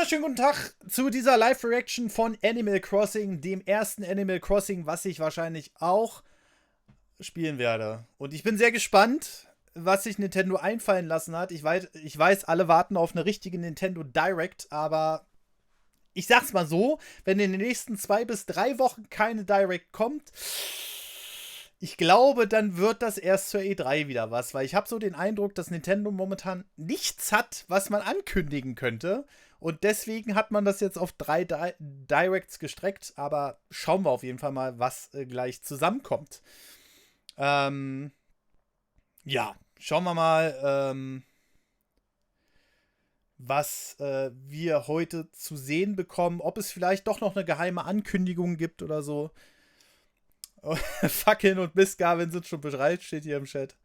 Wunderschönen guten Tag zu dieser Live-Reaction von Animal Crossing, dem ersten Animal Crossing, was ich wahrscheinlich auch spielen werde. Und ich bin sehr gespannt, was sich Nintendo einfallen lassen hat. Ich weiß, alle warten auf eine richtige Nintendo Direct, aber ich sag's mal so, wenn in den nächsten 2 bis 3 Wochen keine Direct kommt, ich glaube, dann wird das erst zur E3 wieder was, weil ich habe so den Eindruck, dass Nintendo momentan nichts hat, was man ankündigen könnte. Und deswegen hat man das jetzt auf 3 Directs gestreckt, aber schauen wir auf jeden Fall mal, was gleich zusammenkommt. Ja, schauen wir mal, was wir heute zu sehen bekommen, ob es vielleicht doch noch eine geheime Ankündigung gibt oder so. Fackeln und Mistgabeln sind schon bereit, steht hier im Chat.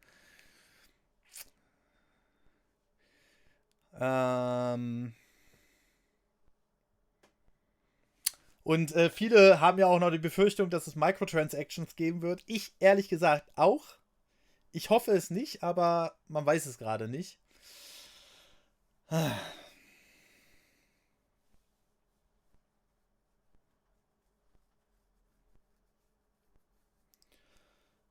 Und viele haben ja auch noch die Befürchtung, dass es Microtransactions geben wird. Ich ehrlich gesagt auch. Ich hoffe es nicht, aber man weiß es gerade nicht.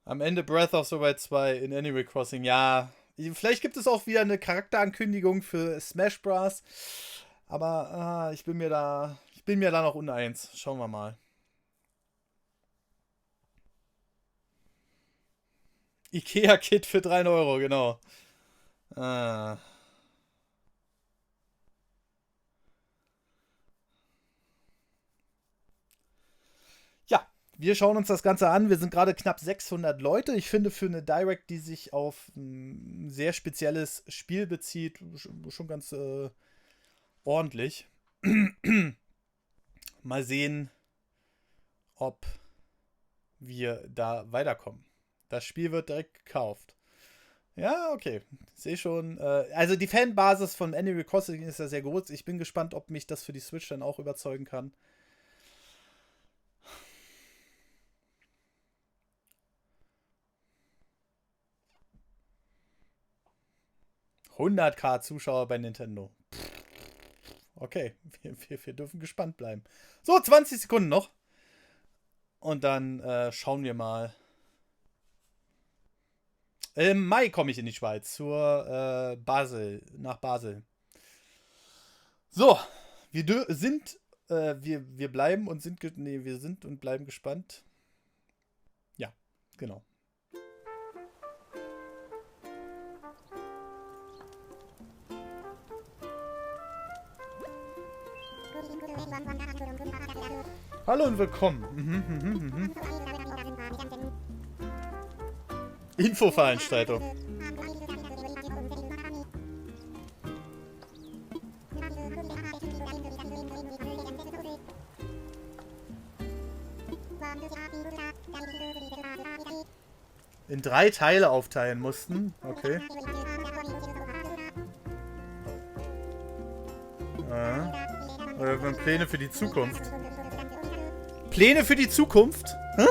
Am Ende Breath of the Wild 2 in Animal Crossing. Ja, vielleicht gibt es auch wieder eine Charakterankündigung für Smash Bros. Aber ich bin mir da noch uneins. Schauen wir mal. Ikea-Kit für 3 Euro, genau. Ja, wir schauen uns das Ganze an. Wir sind gerade knapp 600 Leute. Ich finde, für eine Direct, die sich auf ein sehr spezielles Spiel bezieht, schon ganz ordentlich. Mal sehen, ob wir da weiterkommen. Das Spiel wird direkt gekauft. Ja, okay. Ich sehe schon. Also die Fanbasis von Animal Crossing ist ja sehr groß. Ich bin gespannt, ob mich das für die Switch dann auch überzeugen kann. $100.000 Zuschauer bei Nintendo. Okay, wir dürfen gespannt bleiben. So, 20 Sekunden noch. Und dann schauen wir mal. Im Mai komme ich in die Schweiz, zur nach Basel. So, wir bleiben und sind, wir sind und bleiben gespannt. Ja, genau. Hallo und willkommen. Infoveranstaltung. In 3 Teile aufteilen mussten. Okay. Pläne für die Zukunft. Pläne für die Zukunft? Hä?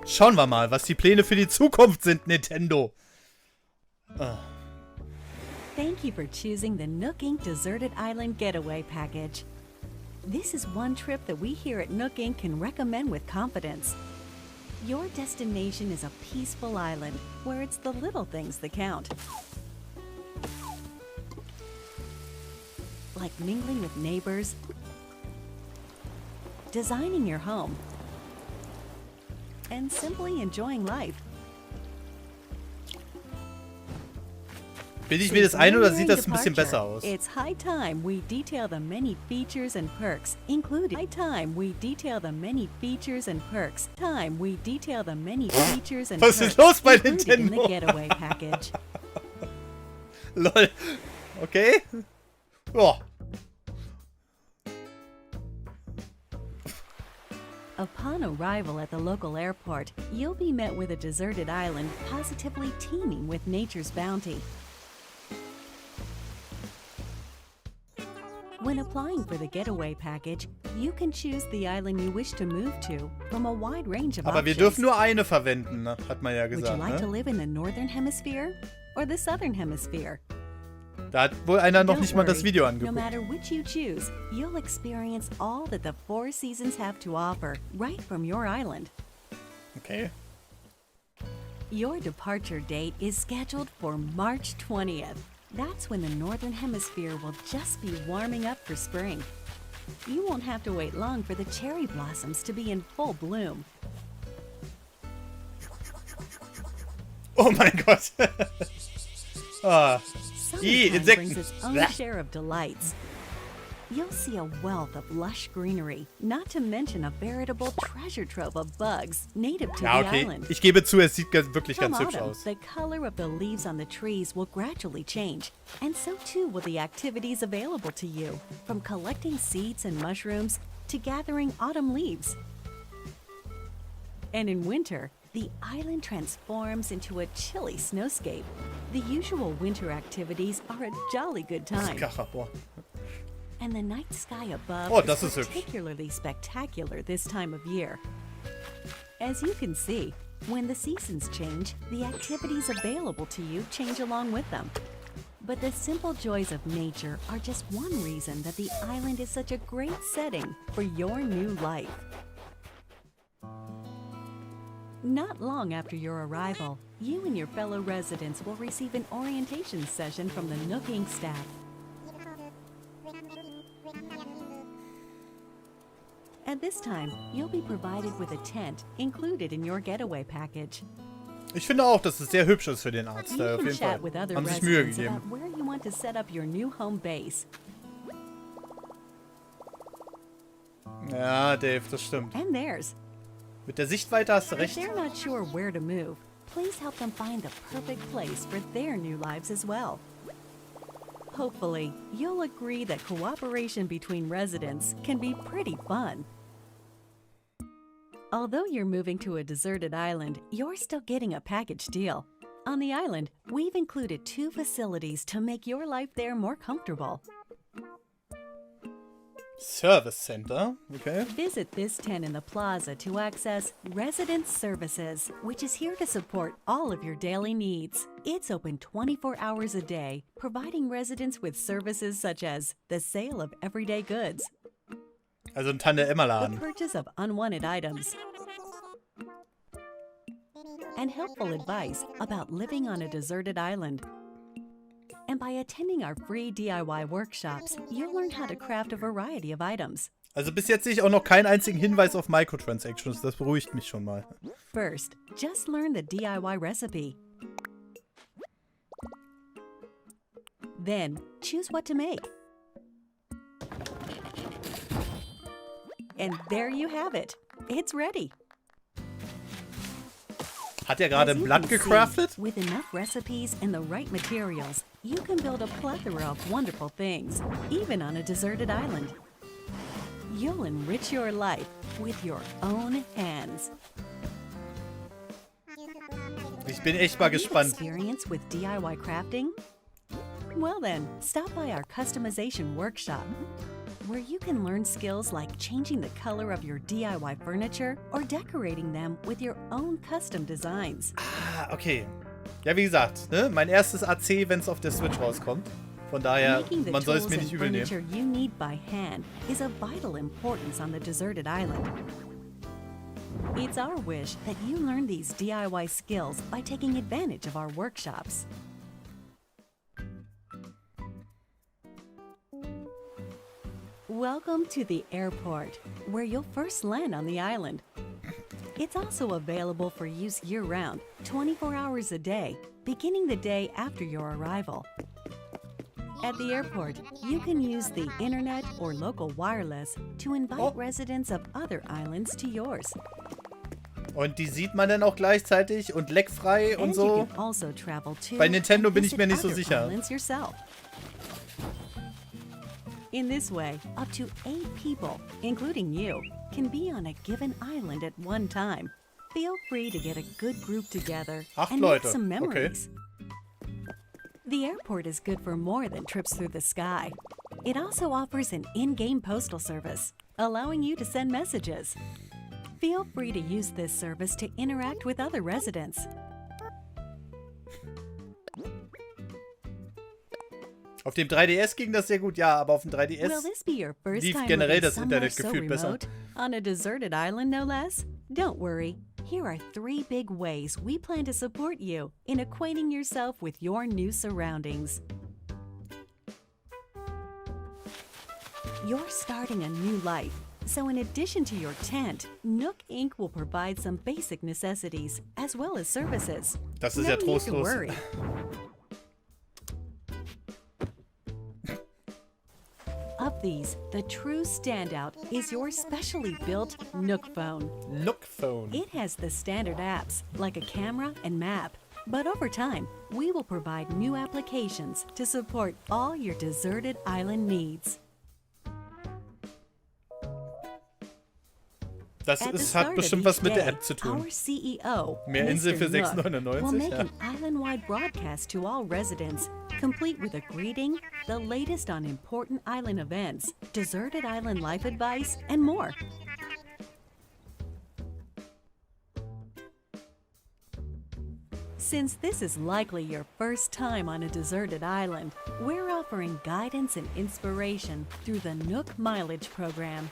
Schauen wir mal, was die Pläne für die Zukunft sind, Nintendo. Thank you for choosing the Nook Inc. Deserted Island Getaway Package. This is one trip that we here at Nook Inc. can recommend with confidence. Your destination is a peaceful island where it's the little things that count. Like mingling with neighbors, designing your home, and simply enjoying life. Bilde ich mir das ein oder sieht das ein bisschen besser aus? It's high time we detail the many features and perks included. High time we detail the many features and perks. Time we detail the many features and Was perks ist los bei included in Nintendo? the getaway package. Lol. Okay. Ja. Upon arrival at the local airport, you'll be met with a deserted island positively teeming with nature's bounty. When applying for the getaway package, you can choose the island you wish to move to from a wide range of Aber wir options. dürfen nur eine verwenden, ne? Hat man ja Would you gesagt, like to ne? live in the northern hemisphere or the southern hemisphere? Da hat wohl einer noch Don't nicht mal das worry. Video No angeguckt. matter which you choose, you'll experience all that the 4 seasons have to offer right from your island. Okay. Your departure date is scheduled for March 20th. That's when the Northern Hemisphere will just be warming up for spring. You won't have to wait long for the cherry blossoms to be in full bloom. Oh mein Gott. Ah. Summertime Insekten. brings its own Blah. share of delights. You'll see a wealth of lush greenery, not to mention a veritable treasure trove of bugs native to Ja, the okay. island. Ich gebe zu, es sieht wirklich Come ganz hübsch autumn, aus. the color of the leaves on the trees will gradually change, and so too will the activities available to you, from collecting seeds and mushrooms to gathering autumn leaves. And in winter, the island transforms into a chilly snowscape. The usual winter activities are a jolly good time, Skacher, boah. and the night sky above Oh, das ist hübsch. particularly spectacular this time of year. As you can see, when the seasons change, the activities available to you change along with them. But the simple joys of nature are just one reason that the island is such a great setting for your new life. Not long after your arrival, you and your fellow residents will receive an orientation session from the Nook Inc. staff. At this time, you'll be provided with a tent included in your getaway package. Ich finde auch, dass es sehr hübsch ist für den Arzt. You Auf can jeden chat with Fall. other Haben sich Mühe residents gegeben. about where you want to set up your new home base. Ja, Dave, das stimmt. And theirs. Mit der Sichtweite hast du If recht. they're not sure where to move, please help them find the perfect place for their new lives as well. Hopefully, you'll agree that cooperation between residents can be pretty fun. Although you're moving to a deserted island, you're still getting a package deal. On the island, we've included 2 facilities to make your life there more comfortable. Service Center. Okay. Visit this tent in the plaza to access Resident Services, which is here to support all of your daily needs. It's open 24 hours a day, providing residents with services such as the sale of everyday goods, Also ein Tante Emma the Laden. purchase of unwanted items, and helpful advice about living on a deserted island. And by attending our free DIY workshops, you'll learn how to craft a variety of items. Also bis jetzt sehe ich auch noch keinen einzigen Hinweis auf Microtransactions. Das beruhigt mich schon mal. First, just learn the DIY recipe. Then, choose what to make. And there you have it. It's ready. Hat er gerade As ein you Blatt can see, gecraftet? with enough recipes and the right materials, you can build a plethora of wonderful things, even on a deserted island. You'll enrich your life with your own hands. Ich bin echt mal gespannt. Experience with DIY crafting? Well then, stop by our customization workshop, where you can learn skills like changing the color of your DIY furniture or decorating them with your own custom designs. Ah, okay. Ja, wie gesagt, ne? Mein erstes AC, wenn es auf der Switch rauskommt. Von daher, Making the man soll es tools mir and nicht übel nehmen. furniture you need by hand is of vital importance on the deserted island. It's our wish that you learn these DIY skills by taking advantage of our workshops. Welcome to the airport, where you'll first land on the island. It's also available for use year-round, 24 hours a day, beginning the day after your arrival. At the airport, you can use the internet or local wireless to invite residents of other islands to yours. Und die sieht man dann auch gleichzeitig und leckfrei und And so. you can also travel to Bei Nintendo and bin ich visit mir nicht so other sicher. islands yourself. In this way, up to 8 people, including you, can be on a given island at one time. Feel free to get a good group together 8 and make Leute, some okay. memories. The airport is good for more than trips through the sky. It also offers an in-game postal service, allowing you to send messages. Feel free to use this service to interact with other residents. Auf dem 3DS ging das sehr gut, ja, aber auf dem 3DS Will this be your first lief time generell living das somewhere Internet so gefühlt besser. remote? On a deserted island, no less? Don't worry. Here are 3 big ways we plan to support you in acquainting yourself with your new surroundings. You're starting a new life, so in addition to your tent, Nook Inc. will provide some basic necessities as well as services. Das ist No ja need to trostlos. worry. Of these, the true standout is your specially built Nook phone. Nook Phone. It has the standard apps, like a camera and map. But over time, we will provide new applications to support all your deserted island needs. Das At the ist, hat start bestimmt of was each mit der day, App zu tun. our CEO, Mehr Insel für Mr. Nook, 6,99, will make ja. an island-wide broadcast to all residents, complete with a greeting, the latest on important island events, deserted island life advice, and more. Since this is likely your first time on a deserted island, we're offering guidance and inspiration through the Nook Mileage program.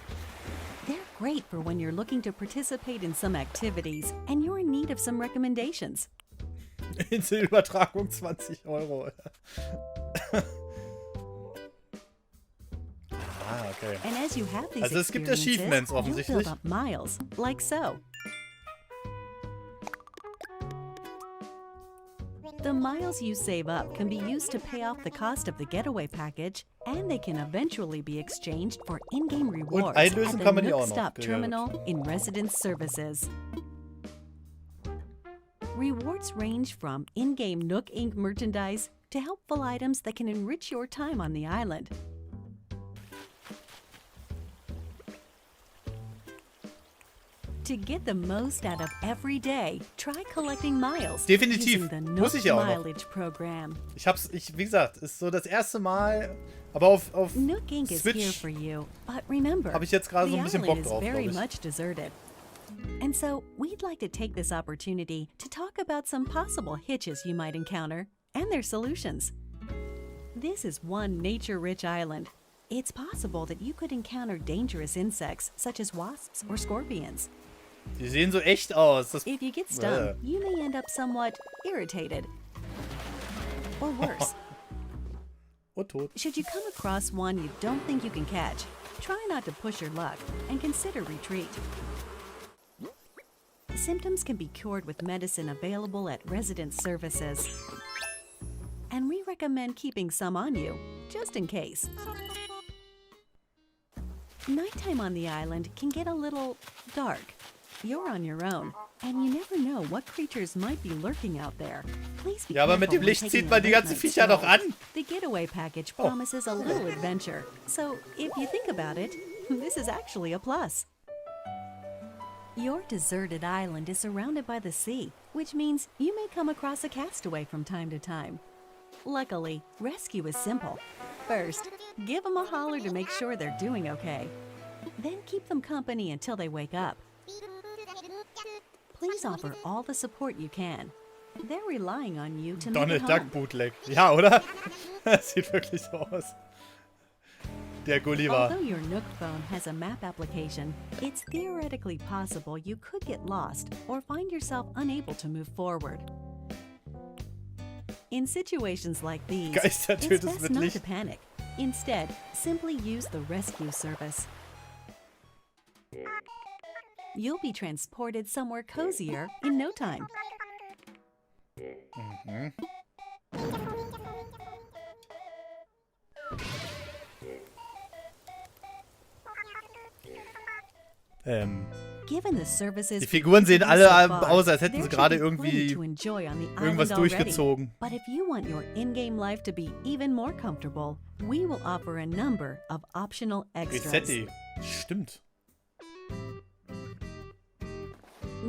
They're great for when you're looking to participate in some activities and you're in need of some recommendations. Inselübertragung 20 Euro. Okay. And as you have these Also es gibt experiences, Achievements you'll offensichtlich. build up miles, like so. The miles you save up can be used to pay off the cost of the getaway package, and they can eventually be exchanged for in-game rewards at einlösen the kann man die Nook auch noch. Stop Ja, Terminal in Residence Services. Rewards range from in-game Nook Inc. merchandise to helpful items that can enrich your time on the island. To get the most out of every day, try collecting miles Definitiv. using the Muss Nook ich ja auch noch. Mileage program. Wie gesagt, ist so das erste Mal, aber auf Nook Inc. is here Switch for you, but remember, habe ich jetzt gerade so the ein bisschen island Bock is drauf, very glaube ich. much deserted. And so, we'd like to take this opportunity to talk about some possible hitches you might encounter and their solutions. This is one nature-rich island. It's possible that you could encounter dangerous insects such as wasps or scorpions. Die sehen so echt aus. Das, If you get stung, you may end up somewhat irritated. Or worse, und tot. should you come across one you don't think you can catch, try not to push your luck and consider retreat. Symptoms can be cured with medicine available at resident services. And we recommend keeping some on you, just in case. Nighttime on the island can get a little dark. You're on your own, and you never know what creatures might be lurking out there. Please be Ja, aber mit careful dem when Licht taking zieht a man die ganzen late-night Viecher doch stroll. an. The getaway package promises a little adventure, so if you think about it, this is actually a plus. Your deserted island is surrounded by the sea, which means you may come across a castaway from time to time. Luckily, rescue is simple. First, give them a holler to make sure they're doing okay. Then keep them company until they wake up. Please offer all the support you can. They're relying on you to make Donald it Duck home. Bootleg. Ja, oder? Das sieht wirklich so aus. Der Gulliver. Although your Nook phone has a map application, it's theoretically possible you could get lost or find yourself unable to move forward. In situations like these, Geister it's tötet best mit not Licht. to panic. Instead, simply use the rescue service. You'll be transported somewhere cozier in no time. Given the services Die Figuren sehen alle so far, aus, als hätten there sie should gerade be plenty irgendwie to enjoy on the irgendwas island already. durchgezogen. But if you want your in-game life to be even more comfortable, we will offer a number of optional extras. Rezetti. Stimmt.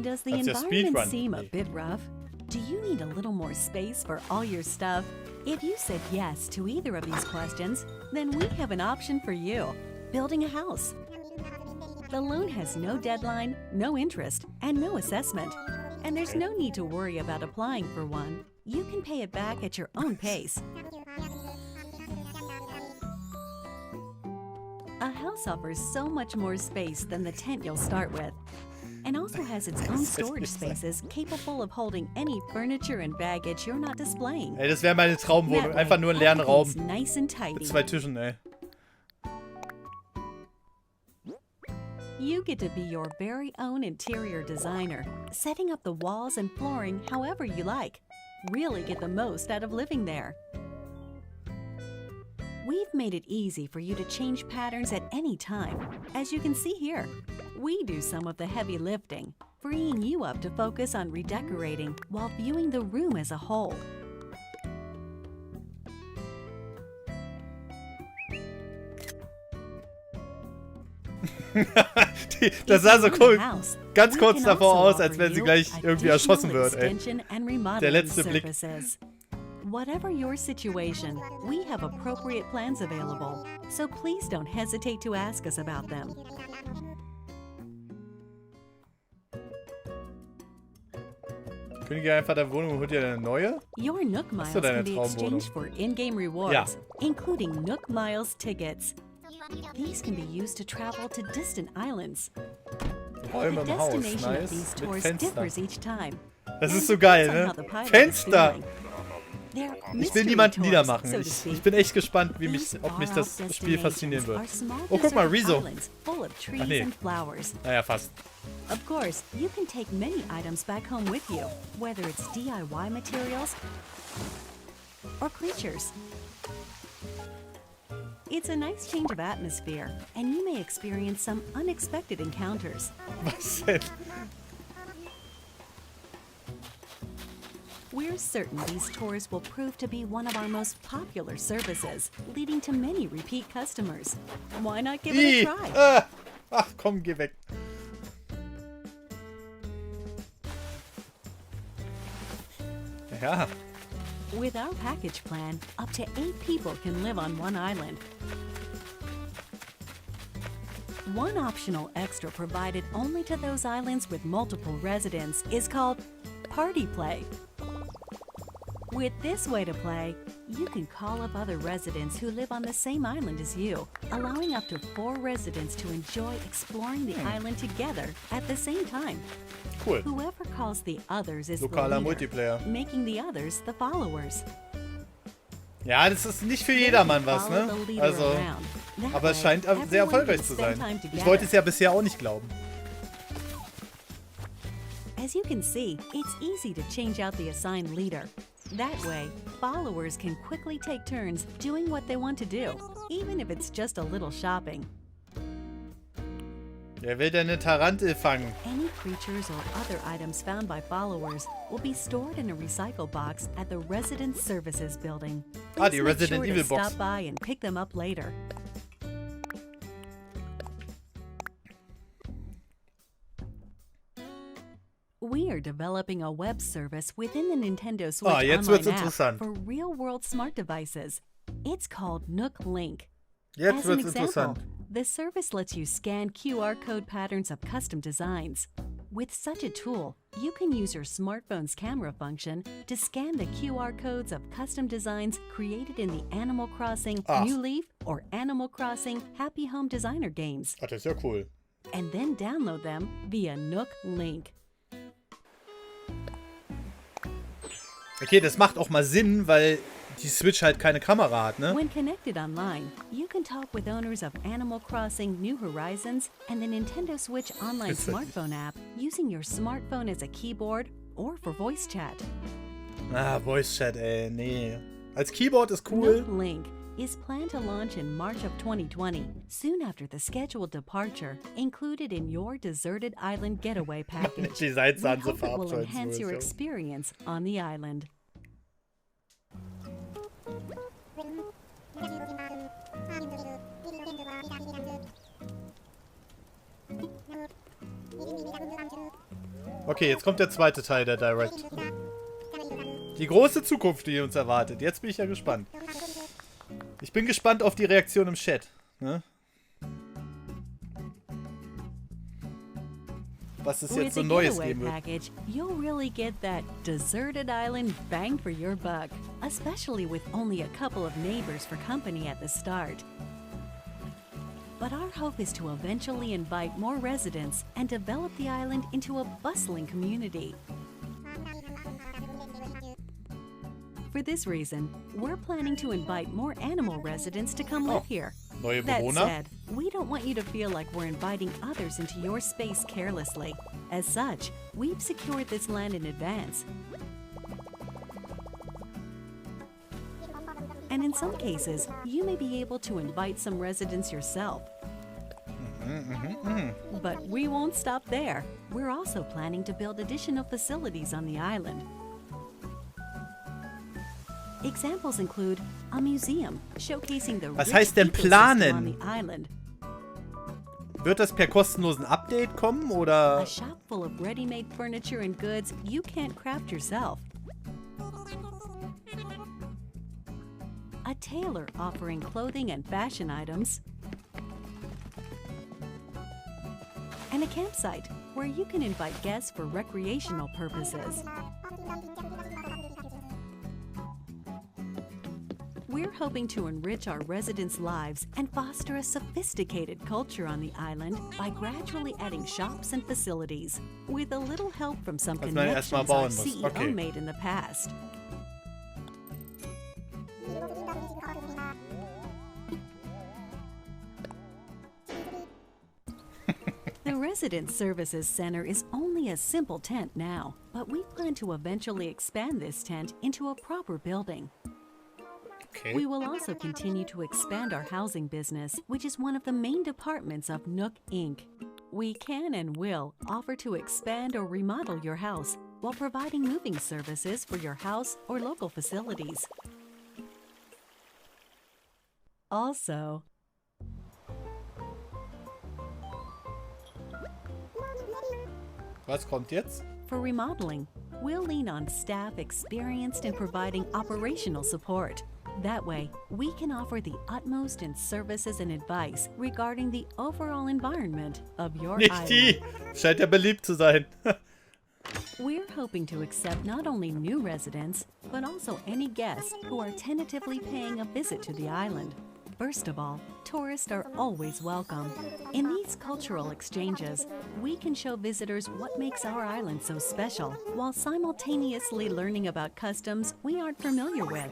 Does the That's your environment speedrun. seem a bit rough? Do you need a little more space for all your stuff? If you said yes to either of these questions, then we have an option for you: building a house. The loan has no deadline, no interest, and no assessment. And there's no need to worry about applying for one. You can pay it back at your own pace. A house offers so much more space than the tent you'll start with, and also has its own storage spaces capable of holding any furniture and baggage you're not displaying. Ey, das wäre meine Traumwohnung. Einfach nur ein leeren Raum. Nice and tidy. Mit 2 Tischen, ey. You get to be your very own interior designer, setting up the walls and flooring however you like. Really get the most out of living there. We've made it easy for you to change patterns at any time. As you can see here, we do some of the heavy lifting, freeing you up to focus on redecorating while viewing the room as a whole. Das sah so cool, ganz kurz davor aus, als wenn sie gleich irgendwie erschossen wird, ey. Der letzte Blick. Whatever your situation, we have appropriate plans available, so please don't hesitate to ask us about them. Kündige einfach der Wohnung und hol dir eine neue? Your Nook Miles can be exchanged for in-game rewards, including Nook Miles tickets. These can be used to travel to distant islands. Räume The im Haus, destination of nice. these Mit tours Fenster. differs each time. Das ist so geil, ne? Fenster! Ich will niemanden niedermachen. Ich bin echt gespannt, ob mich das Spiel faszinieren wird. Oh, guck mal, Rezo. Ach nee. Naja, fast. Of course, you can take many items back home with you, whether it's DIY materials or creatures. It's a nice change of atmosphere, and you may experience some unexpected encounters. Was denn? We're certain these tours will prove to be one of our most popular services, leading to many repeat customers. Why not give it a try? Ach komm, geh weg. Ja. With our package plan, up to 8 people can live on one island. One optional extra provided only to those islands with multiple residents is called Party Play. With this way to play, you can call up other residents who live on the same island as you, allowing up to 4 residents to enjoy exploring the island together at the same time. Cool. Whoever calls the others is Lokaler the leader, Multiplayer. making the others the followers. Ja, das ist nicht für jedermann was, ne? Also, aber es scheint sehr erfolgreich zu sein. Ich wollte es ja bisher auch nicht glauben. As you can see, it's easy to change out the assigned leader. That way, followers can quickly take turns doing what they want to do, even if it's just a little shopping. Wer will denn eine Tarantel fangen? Any creatures or other items found by followers will be stored in a recycle box at the Resident Services building. Ah, die Please make Resident sure Evil to Box. stop by and pick them up later. We are developing a web service within the Nintendo Switch jetzt wird's online app interessant. for real-world smart devices. It's called Nook Link. Jetzt As an wird's example, interessant. the service lets you scan QR code patterns of custom designs. With such a tool, you can use your smartphone's camera function to scan the QR codes of custom designs created in the Animal Crossing New Leaf or Animal Crossing Happy Home Designer games, Ach, das ist ja cool. and then download them via Nook Link. Okay, das macht auch mal Sinn, weil die Switch halt keine Kamera hat, ne? When connected online, you can talk with owners of Animal Crossing New Horizons and the Nintendo Switch online smartphone app using your smartphone as a keyboard or for voice chat. Ah, Voice Chat, ey, nee. Als Keyboard ist cool. Nook Link is planned to launch in March of 2020, soon after the scheduled departure, included in your deserted island getaway package. Die Seiten We sahen so hope it will enhance your verabscheut. experience on the island. Okay, jetzt kommt der zweite Teil der Direct. Die große Zukunft, die uns erwartet. Jetzt bin ich ja gespannt. Ich bin gespannt auf die Reaktion im Chat. Ne? Was es jetzt so Neues geben wird. Package, you'll really get that deserted island bang for your buck, especially with only a couple of neighbors for company at the start. but our hope is to eventually invite more residents and develop the island into a bustling community. For this reason, we're planning to invite more animal residents to come live here. Neue That Bewohner. said, we don't want you to feel like we're inviting others into your space carelessly. As such, we've secured this land in advance. And in some cases, you may be able to invite some residents yourself. But we won't stop there. We're also planning to build additional facilities on the island. Examples include a museum showcasing the Was rich heißt denn ecosystem planen? on the island, Wird das per kostenlosen Update kommen, a oder? shop full of ready-made furniture and goods you can't craft yourself, a tailor offering clothing and fashion items, and a campsite where you can invite guests for recreational purposes. We're hoping to enrich our residents' lives and foster a sophisticated culture on the island by gradually adding shops and facilities, with a little help from some Was man erst mal connections our bauen muss. CEO Okay. made in the past. The Resident Services Center is only a simple tent now, but we plan to eventually expand this tent into a proper building. Okay. We will also continue to expand our housing business, which is one of the main departments of Nook Inc. We can and will offer to expand or remodel your house while providing moving services for your house or local facilities. Also, Was kommt jetzt? for remodeling, we'll lean on staff experienced in providing operational support. That way, we can offer the utmost in services and advice regarding the overall environment of your Nicht island. die! Scheint ja beliebt zu sein. We're hoping to accept not only new residents, but also any guests who are tentatively paying a visit to the island. First of all, tourists are always welcome. In these cultural exchanges, we can show visitors what makes our island so special, while simultaneously learning about customs we aren't familiar with.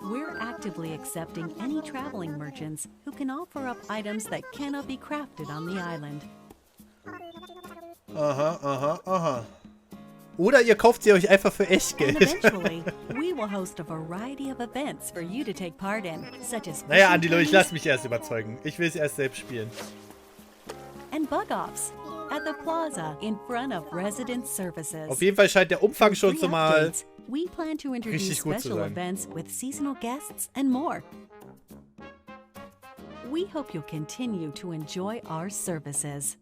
We're actively accepting any traveling merchants who can offer up items that cannot be crafted on the island. Aha, aha, aha. Oder ihr kauft sie euch einfach für And Echtgeld. eventually, we will host a variety of events for you to take part in, such as Naja, fishing Andi, ich tourneys lass mich erst überzeugen. Ich will es erst selbst spielen. and bug-offs at the plaza in front of Resident Services. Auf jeden Fall scheint der Umfang schon Free so mal... updates, we plan to introduce richtig gut zu special sein. events with seasonal guests and more. We hope you'll continue to enjoy our services.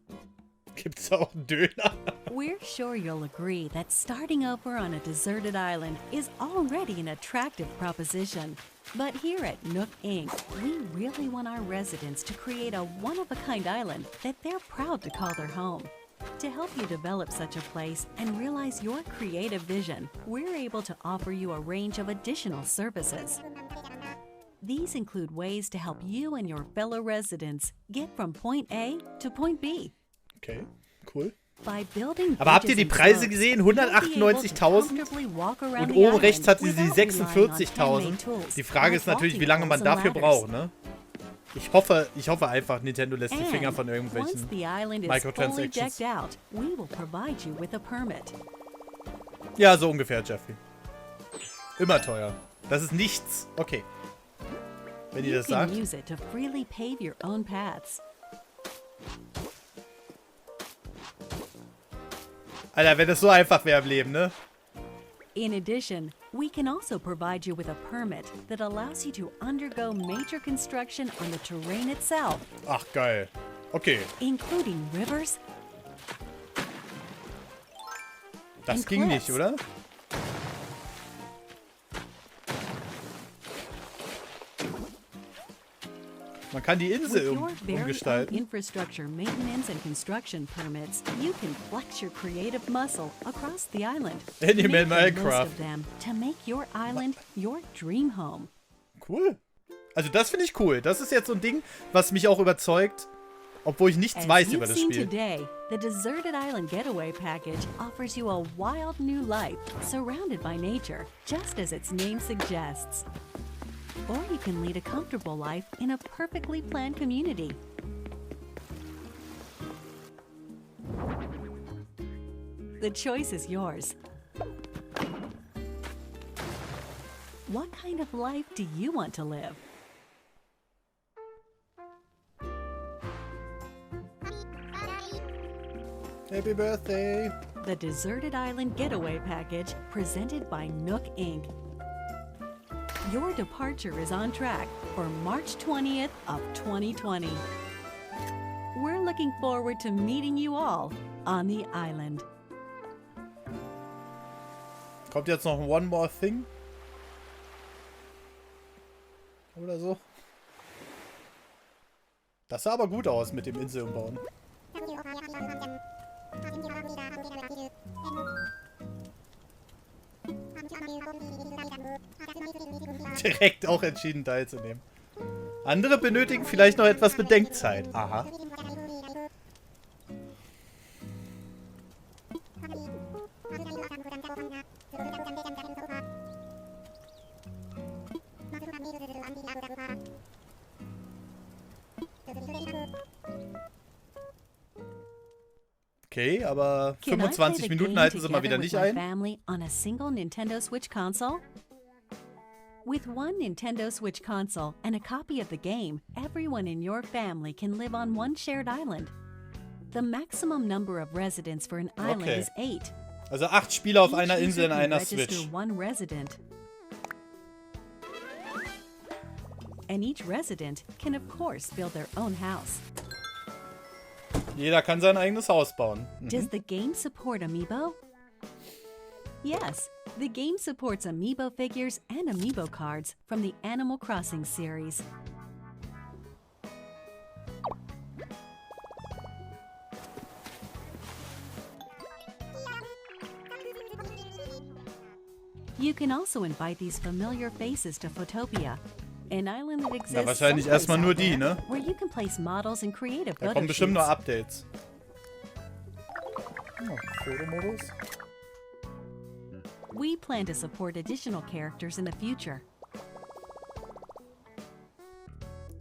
Gibt's auch einen Döner? We're sure you'll agree that starting over on a deserted island is already an attractive proposition. But here at Nook Inc., we really want our residents to create a one-of-a-kind island that they're proud to call their home. To help you develop such a place and realize your creative vision, we're able to offer you a range of additional services. These include ways to help you and your fellow residents get from point A to point B. Okay, cool. By building Aber habt ihr die bridges and Preise slopes, gesehen? you'll be able to 198.000? comfortably walk around Und the oben island rechts hat sie die without relying on handmade 46.000. tools Die Frage ist like natürlich, wie walking lange man poles and dafür ladders. braucht, ne? Ich hoffe einfach, Nintendo lässt die Finger And von once irgendwelchen the island is fully Microtransactions. decked out, we will provide you with a permit. Ja, so ungefähr, Jeffrey. Immer teuer. Das ist nichts. Okay. Wenn ihr You das can sagt. use it to freely pave your own paths. Alter, wenn das so einfach wäre im Leben, ne? In addition, we can also provide you with a permit that allows you to undergo major construction on the terrain itself, Ach, geil. Okay, including rivers. das And ging nicht, cliffs. oder? Man kann die With Insel your very own umgestalten. infrastructure maintenance and construction permits, you can flex your creative muscle across the island. Animal Make the most Minecraft. of them to make your island your dream home. Cool. Also das finde ich cool. Das ist jetzt so ein Ding, was mich auch überzeugt, obwohl ich nichts weiß über das Spiel. Today, the Deserted Island Getaway Package offers you a wild new life surrounded by nature, just as its name suggests. Or you can lead a comfortable life in a perfectly planned community. The choice is yours. What kind of life do you want to live? Happy birthday. The Deserted Island Getaway Package, presented by Nook Inc. Your departure is on track for March 20th of 2020. We're looking forward to meeting you all on the island. Kommt jetzt noch ein One More Thing? Oder so? Das sah aber gut aus mit dem Insel umbauen. Direkt auch entschieden teilzunehmen. Andere benötigen vielleicht noch etwas Bedenkzeit. Aha. Okay, aber 25 Minuten halten sie mal wieder nicht ein. Family on a single Nintendo Switch console? With one Nintendo Switch console and a copy of the game, everyone in your family can live on one shared island. The maximum number of residents for an island is 8. Also 8 Spieler auf einer Insel in einer Switch. One resident. And each resident can of course build their own house. Jeder kann sein eigenes Haus bauen. Does the game support amiibo? Yes, the game supports amiibo figures and amiibo cards from the Animal Crossing series. You can also invite these familiar faces to Photopia, an island that exists Na, wahrscheinlich erstmal nur die, ne? where you can place models and creative Da photo kommen bestimmt shoots. nur Updates. Oh, Fotomodus. We plan to support additional characters in the future.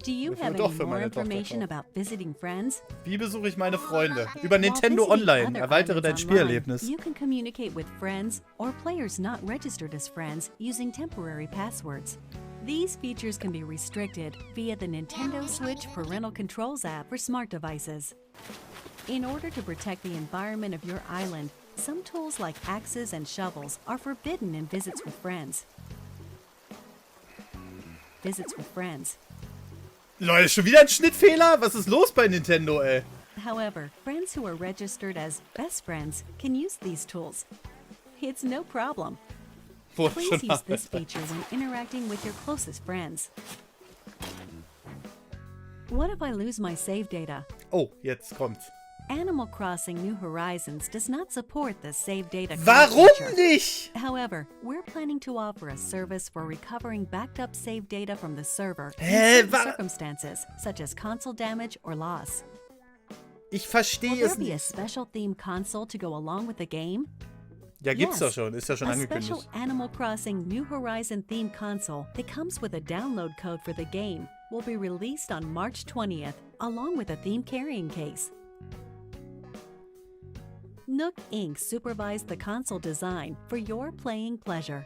Do you Das have wird doch any für more meine Tochter information kaufen. about visiting friends? Wie besuche ich meine Freunde? Über While Nintendo visiting Online. other Erweitere dein islands online, Spielerlebnis. You can communicate with friends or players not registered as friends using temporary passwords. These features can be restricted via the Nintendo Switch Parental Controls app for smart devices. In order to protect the environment of your island, some tools like axes and shovels are forbidden in visits with friends. Visits with friends. Leute, schon wieder ein Schnittfehler? Was ist los bei Nintendo, ey? However, friends who are registered as best friends can use these tools. It's no problem. Boah, Please schon use this mal. feature when interacting with your closest friends. What if I lose my save data? Oh, jetzt kommt's. Animal Crossing New Horizons does not support the save data card Warum feature. nicht? However, we're planning to offer a service for recovering backed up save data from the server in Hä, certain circumstances, such as console damage or loss. Ich Will verstehe there es be a nicht. special themed console to go along with the game? Ja, gibt's doch Yes. schon. Ist ja schon A special angekündigt. Animal Crossing New Horizon themed console that comes with a download code for the game will be released on March 20th, along with a theme carrying case. Nook Inc. supervised the console design for your playing pleasure.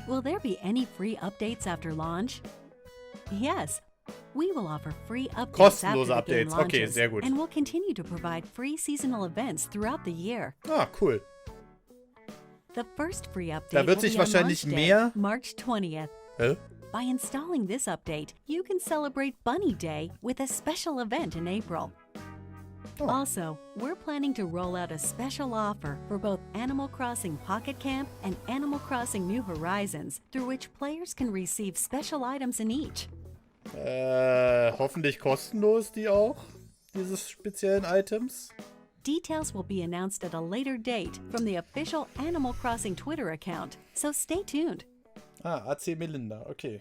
Will there be any free updates after launch? Yes. We will offer free updates after Kostenlose the game Updates. Okay, launches, sehr gut. and we'll continue to provide free seasonal events throughout the year. Ah, cool. The first free update Da wird will sich be on wahrscheinlich launch day, mehr- March 20th. Hä? By installing this update, you can celebrate Bunny Day with a special event in April. Oh. Also, we're planning to roll out a special offer for both Animal Crossing Pocket Camp and Animal Crossing New Horizons, through which players can receive special items in each. Hoffentlich kostenlos die auch. Diese speziellen Items. Details will be announced at a later date from the official Animal Crossing Twitter account, so stay tuned. Ah, AC Melinda, okay.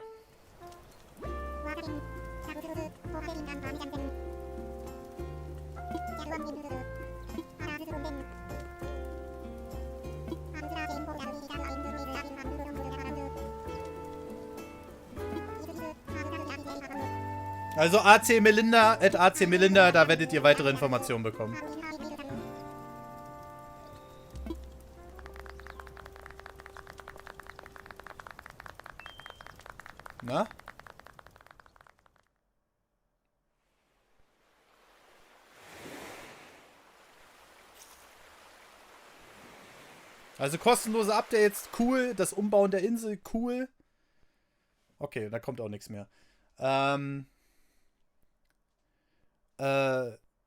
Also AC Melinda, @AC Melinda, da werdet ihr weitere Informationen bekommen. Na? Also kostenlose Updates, cool. Das Umbauen der Insel, cool. Okay, da kommt auch nichts mehr.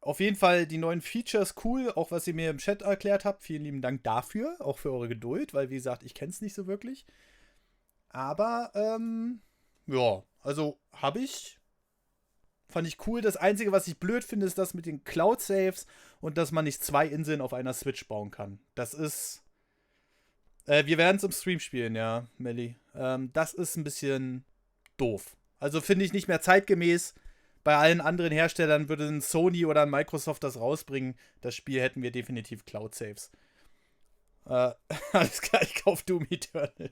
Auf jeden Fall die neuen Features cool, auch was ihr mir im Chat erklärt habt. Vielen lieben Dank dafür, auch für eure Geduld, weil wie gesagt, ich kenne es nicht so wirklich. Aber, ja, also fand ich cool. Das Einzige, was ich blöd finde, ist das mit den Cloud-Saves und dass man nicht 2 Inseln auf einer Switch bauen kann. Das ist, wir werden es im Stream spielen, ja, Melli. Das ist ein bisschen doof. Also finde ich nicht mehr zeitgemäß. Bei allen anderen Herstellern würde ein Sony oder ein Microsoft das rausbringen. Das Spiel hätten wir definitiv Cloud-Saves. Alles klar, ich kaufe Doom Eternal.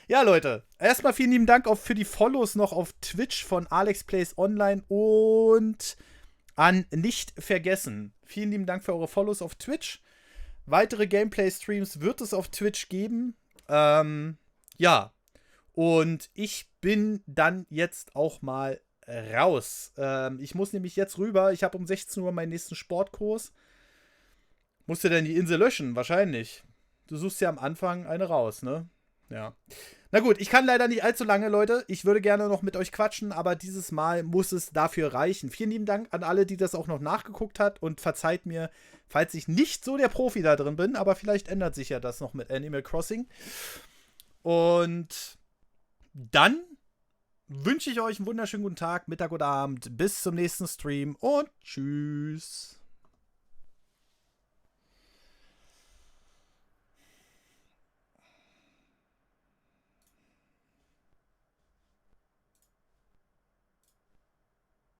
Ja, Leute, erstmal vielen lieben Dank für die Follows noch auf Twitch von Alex Plays Online und an Nicht vergessen. Vielen lieben Dank für eure Follows auf Twitch. Weitere Gameplay-Streams wird es auf Twitch geben. Ja, und ich bin dann jetzt auch mal raus. Ich muss nämlich jetzt rüber. Ich habe um 16 Uhr meinen nächsten Sportkurs. Musst du denn die Insel löschen? Wahrscheinlich. Du suchst ja am Anfang eine raus, ne? Ja. Na gut, ich kann leider nicht allzu lange, Leute. Ich würde gerne noch mit euch quatschen, aber dieses Mal muss es dafür reichen. Vielen lieben Dank an alle, die das auch noch nachgeguckt hat und verzeiht mir, falls ich nicht so der Profi da drin bin, aber vielleicht ändert sich ja das noch mit Animal Crossing. Und dann wünsche ich euch einen wunderschönen guten Tag, Mittag oder Abend. Bis zum nächsten Stream und tschüss.